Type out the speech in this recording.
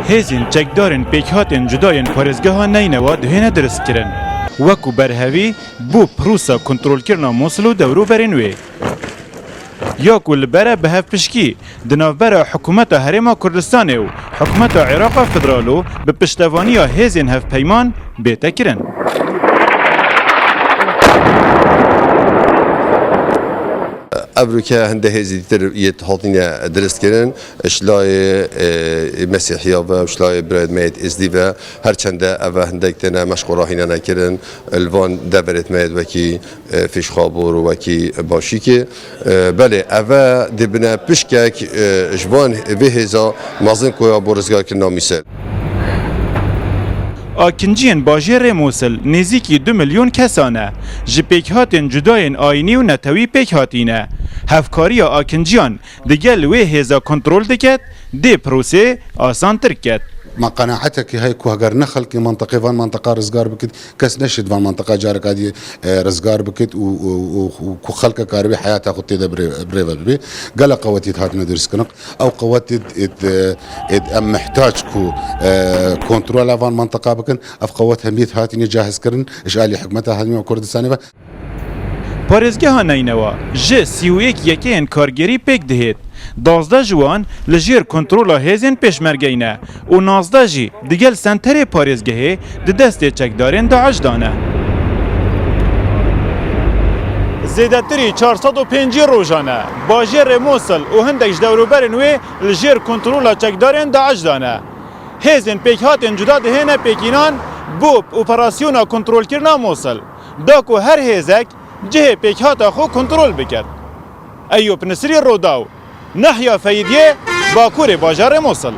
هێزین چەکدارên پێکهاتên cudayên parêzgeha Neynewa dihêne diristkirin. Wekû berhevî bû pirûsa kontrolkirina Mosul û dewroberên wê. Ya ku li bere bihevpişkî di navbera hikûmeta Herêma Kurdistanê û hikûmeta Iraqa Federal bi piştevaniya hêzên hevpeyman bête kirin. Evroke hende hêzîtir yê hatîne diristkirin, şilayê Mesîhiya ve şilayê Birayetmeyê Êzidî ve her çende ev hindek têne meşqulahîne nekirin, li van deverêtmeyê wekî fêşxabûr û wekî başîkê. Belê ev dibine pişkek ji van vê hêza mezin koya bo rizgarkirina Mîsel. Akinciyên bajêrê Mosul nêzîkî 2 milyon kesan e. Ji pêkhatên cudayên ayînî û netewî pêk hatîne. Hevkariya akinciyan digel wê hêza kontrol diket, dê prosê asantir ket. ما قناعتك هاي كو هجر نخل كي منطقة فان منطقة رزقار بكت كاس نشد فان منطقة جارك هذه رزقار بكت وكو خلق كاربي حياتها خطي ده بريفا بي قال قواتي هات ندرس كنق او قواتي ام محتاج كو كنترول فان منطقة بكن اف قوات هميت هاتي جاهز كرن ايش قال حكمتها هذه كردستاني با Parêzgeha Neynewa ji 31 yekeyên kargerî pêk dihêt. 12 ji wan li jêr kontrola hêzên pêşmergeyî ne û 19 jî digel senterê parêzgehê di destê çekdarên Daeş da ne. Zêdetirî 405 rojan e. Bajêrê Mosul û hindek ji dewroberên wê li jêr kontrola çekdarên Daeş da ne. Hêzên pêkhatên cuda dihêne pêkînan bû operasyona kontrolkirina Mosul. Da ku her hêzek cihê pêkhata xwe kontrol biket. Eyyûb Nisrî Rodaw, Nehya Feyidiyê, Bakurê bajarê Mosul.